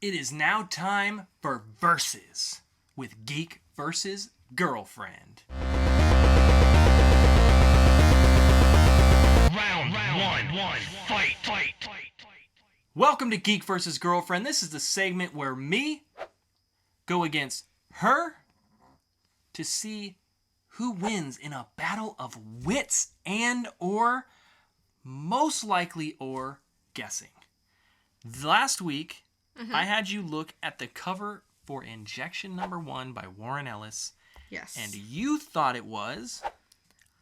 It is now time for Versus with Geek vs. Girlfriend. Round one, fight. Welcome to Geek vs. Girlfriend. This is the segment where me go against her to see who wins in a battle of wits and or most likely or guessing. Last week, I had you look at the cover for Injection Number 1 by Warren Ellis. Yes. And you thought it was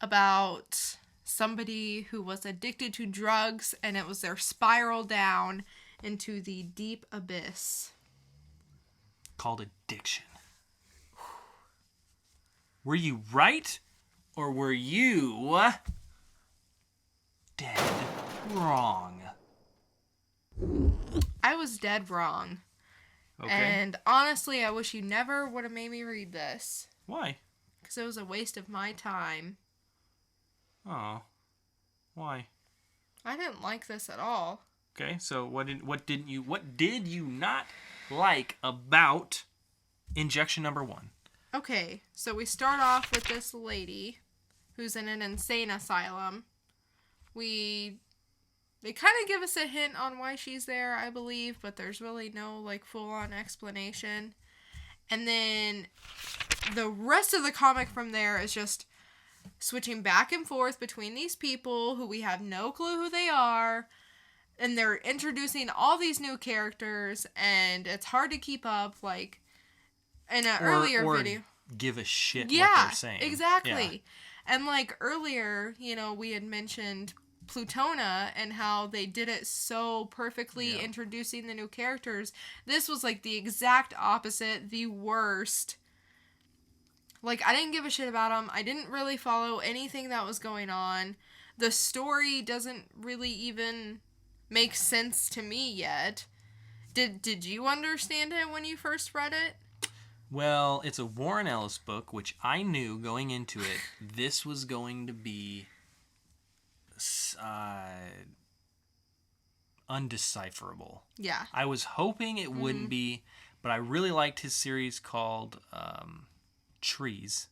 about somebody who was addicted to drugs, and it was their spiral down into the deep abyss. called addiction. Were you right, or were you dead wrong? I was dead wrong. Okay. And honestly, I wish you never would have made me read this. Why? Because it was a waste of my time. Oh. Why? I didn't like this at all. Okay, so what did you not like about Injection Number 1? Okay, so we start off with this lady who's in an insane asylum. They kind of give us a hint on why she's there, I believe, but there's really no, full-on explanation. And then the rest of the comic from there is just switching back and forth between these people who we have no clue who they are, and they're introducing all these new characters, and it's hard to keep up, in an earlier video. Give a shit what they're saying. Exactly. Yeah. And, earlier, we had mentioned Plutona and how they did it so perfectly, introducing the new characters. This was the exact opposite, the worst. I didn't give a shit about them. I didn't really follow anything that was going on. The story doesn't really even make sense to me yet. Did you understand it when you first read it? Well, it's a Warren Ellis book, which I knew going into it, this was going to be undecipherable. Yeah. I was hoping it wouldn't be, but I really liked his series called Trees.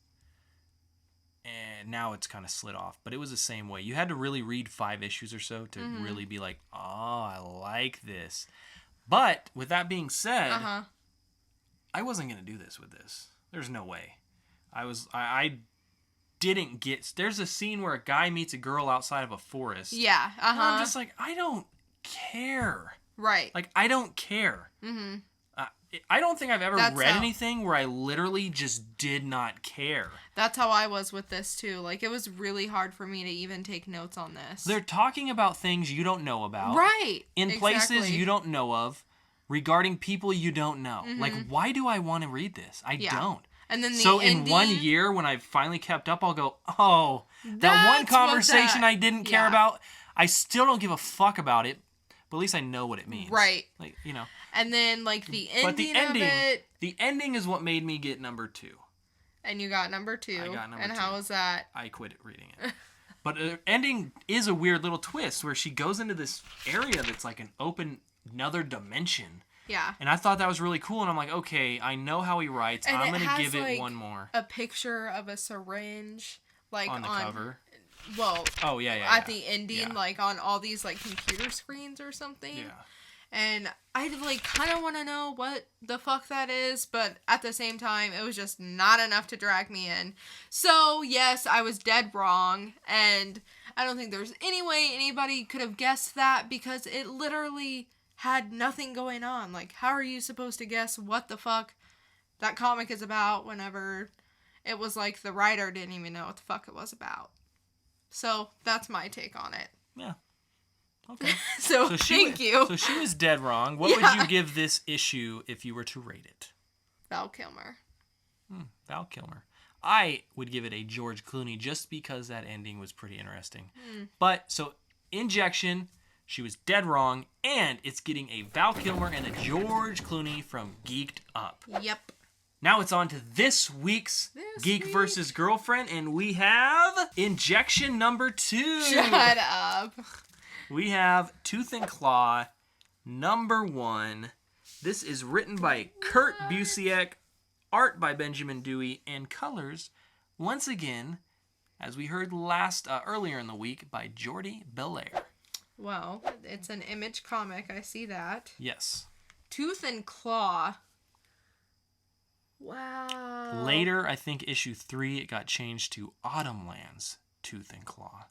And now it's kind of slid off, but it was the same way. You had to really read 5 issues or so to really be like, oh, I like this. But with that being said, I wasn't going to do this with this. There's no way. I didn't get... There's a scene where a guy meets a girl outside of a forest. Yeah, And I'm just like, I don't care. Right. I don't care. Mm-hmm. I don't think I've ever read anything where I literally just did not care. That's how I was with this, too. It was really hard for me to even take notes on this. They're talking about things you don't know about. Right. In places you don't know of. Regarding people you don't know. Why do I want to read this? I don't. And then in 1 year, when I've finally kept up, I'll go, oh, that one conversation I didn't care about, I still don't give a fuck about it, but at least I know what it means. Right. And then, the ending of it... The ending is what made me get number 2. And you got number 2. I got number 2. And how was that? I quit reading it. But the ending is a weird little twist where she goes into this area that's an open, another dimension. Yeah. And I thought that was really cool, and I'm like, okay, I know how he writes. And I'm going to give it one more. A picture of a syringe, on the cover. Well, oh yeah. At the ending, on all these computer screens or something. Yeah. And I kind of want to know what the fuck that is, but at the same time, it was just not enough to drag me in. So yes, I was dead wrong, and I don't think there's any way anybody could have guessed that because it literally had nothing going on. How are you supposed to guess what the fuck that comic is about whenever it was the writer didn't even know what the fuck it was about? So that's my take on it. Yeah. Okay. so thank you. So she was dead wrong. What would you give this issue if you were to rate it? Val Kilmer. Val Kilmer. I would give it a George Clooney just because that ending was pretty interesting. But, so, Injection... She was dead wrong, and it's getting a Val Kilmer and a George Clooney from Geek'd Up. Yep. Now it's on to this week's Geek vs. Girlfriend, and we have Injection Number 2. Shut up. We have Tooth and Claw, number 1. This is written by Kurt Busiek, art by Benjamin Dewey, and colors, once again, as we heard earlier in the week, by Jordi Belair. Well, it's an Image comic. I see that. Yes. Tooth and Claw. Wow. Later, I think issue 3, it got changed to Autumnland's Tooth and Claw.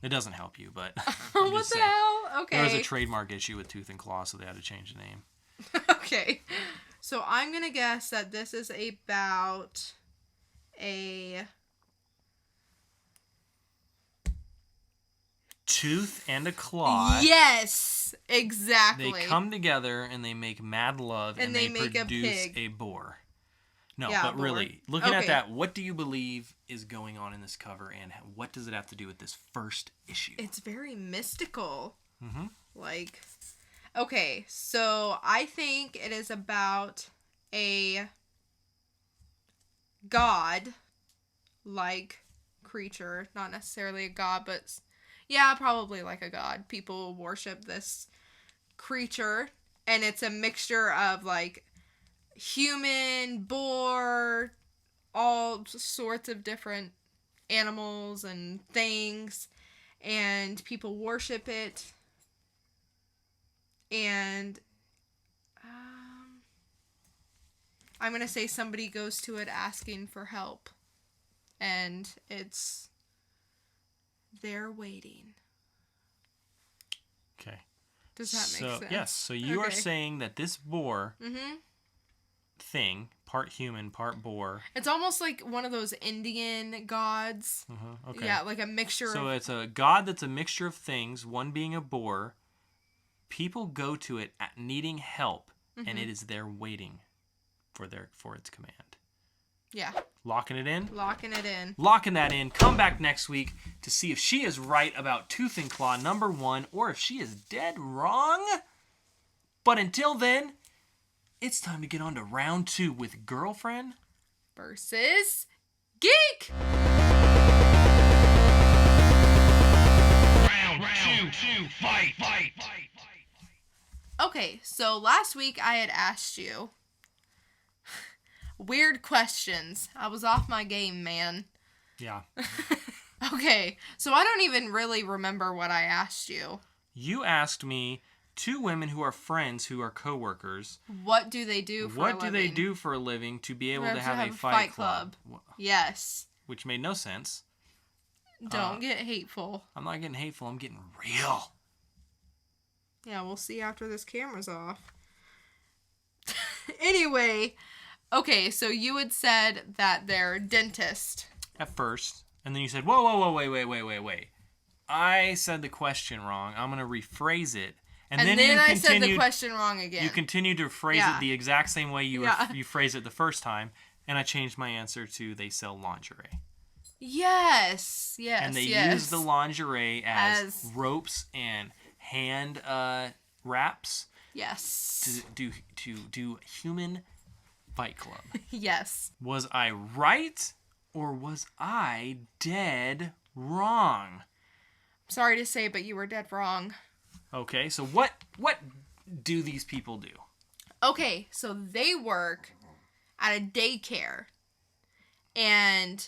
It doesn't help you, but What the hell? Okay. There was a trademark issue with Tooth and Claw, so they had to change the name. Okay. So I'm going to guess that this is about a Tooth and a claw. Yes, exactly. They come together and they make mad love and they make produce a pig. a boar. No, Yeah, but boar. really, looking at Okay. that, what do you believe is going on in this cover and what does it have to do with this first issue? It's very mystical. Mm-hmm. Like, okay, so I think it is about a god-like creature. Not necessarily a god, but yeah, probably like a god. People worship this creature, and it's a mixture of like human, boar, all sorts of different animals and things, and people worship it. And I'm gonna say somebody goes to it asking for help, and they're waiting. Okay. Does that make sense? Yes. So you are saying that this boar Mm-hmm. thing, part human, part boar. It's almost like one of those Indian gods. Okay. Yeah, like a mixture So of... it's a god that's a mixture of things, one being a boar. People go to it needing help, and it is there waiting for its command. Yeah. Locking it in? Locking it in. Locking that in. Come back next week to see if she is right about Tooth and Claw #1 or if she is dead wrong. But until then, it's time to get on to round 2 with Girlfriend Versus Geek! Round two, fight. Okay, so last week I had asked you weird questions. I was off my game, man. Yeah. Okay, so I don't even really remember what I asked you. You asked me 2 women who are friends who are coworkers. What do they do for a living? What do they do for a living to be able To to have have a a fight fight club? Yes. Which made no sense. Don't get hateful. I'm not getting hateful. I'm getting real. Yeah, we'll see after this camera's off. Anyway, okay, so you had said that they're dentist. At first. And then you said, whoa, wait. I said the question wrong. I'm going to rephrase it. And then you I said the question wrong again. You continued to phrase Yeah. it the exact same way you Yeah. you phrased it the first time. And I changed my answer to they sell lingerie. Yes. And they use the lingerie as ropes and hand wraps Yes. to do human fight club. Yes. Was I right or was I dead wrong? Sorry to say, but you were dead wrong. Okay, so what do these people do? Okay, so they work at a daycare. And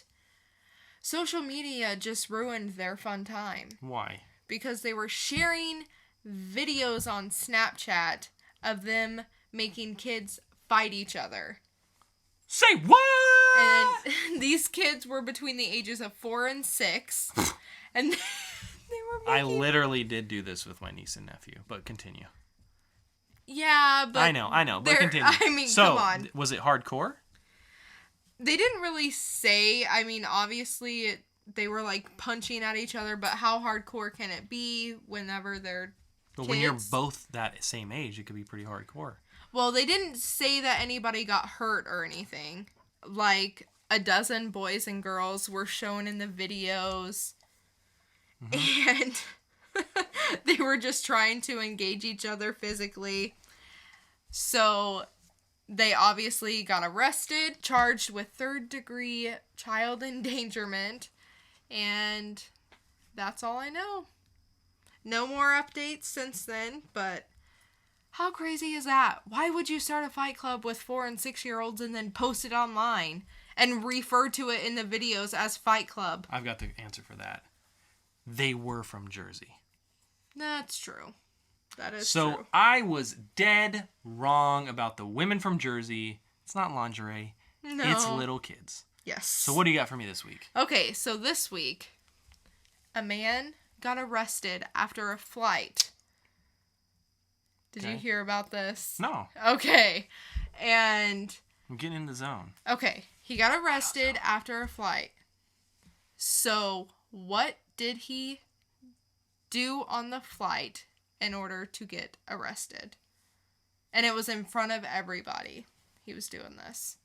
social media just ruined their fun time. Why? Because they were sharing videos on Snapchat of them making kids fight each other. Say what? And these kids were between the ages of 4 and 6. And they were I making... literally did do this with my niece and nephew, but continue. Yeah, but... I know, but continue. I mean, so, come on. Was it hardcore? They didn't really say. I mean, obviously, they were, like, punching at each other, but how hardcore can it be whenever they're But kids? when you're both that same age, it could be pretty hardcore. Well, they didn't say that anybody got hurt or anything. Like, a dozen boys and girls were shown in the videos. And they were just trying to engage each other physically. So they obviously got arrested, charged with 3rd-degree child endangerment, and that's all I know. No more updates since then, but How crazy is that? Why would you start a fight club with 4 and 6-year-olds and then post it online and refer to it in the videos as Fight Club? I've got the answer for that. They were from Jersey. That's true. That is so true. I was dead wrong about the women from Jersey. It's not lingerie. No. It's little kids. Yes. So what do you got for me this week? Okay, so this week, a man got arrested after a flight. Did you hear about this? No. Okay. And... I'm getting in the zone. Okay, he got arrested after a flight. So, what did he do on the flight in order to get arrested? And it was in front of everybody. He was doing this.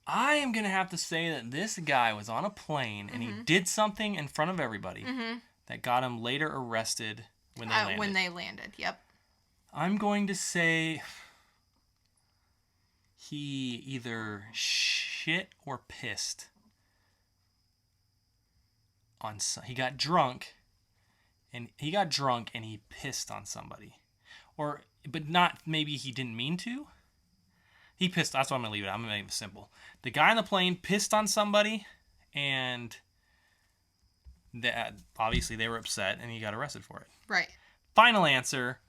I am going to have to say that this guy was on a plane and he did something in front of everybody that got him later arrested when they landed. When they landed, yep. I'm going to say he either shit or pissed on he got drunk and he pissed on somebody. But not, maybe he didn't mean to. He pissed. That's why I'm going to leave it. I'm going to make it simple. The guy on the plane pissed on somebody, and obviously they were upset, and he got arrested for it. Right. Final answer,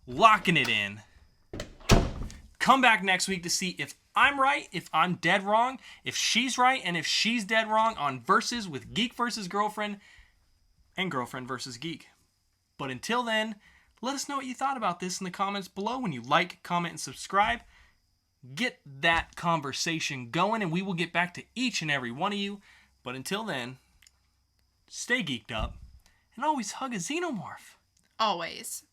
locking it in. Come back next week to see if I'm right, if I'm dead wrong, if she's right, and if she's dead wrong on Versus with Geek versus Girlfriend and Girlfriend versus Geek. But until then, let us know what you thought about this in the comments below when you like, comment, and subscribe. Get that conversation going, and we will get back to each and every one of you. But until then, stay geeked up, and always hug a xenomorph. Always.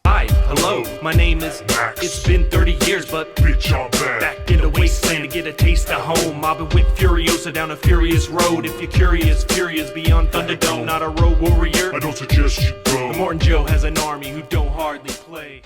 Hi, hello, my name is Max. It's been 30 years, but Bitch, I'm back. back in the wasteland to get a taste of home. Mobbing with Furiosa down a furious road. If you're curious, furious beyond Thunderdome. Not a road warrior, I don't suggest you go. Morton Joe has an army who don't hardly play.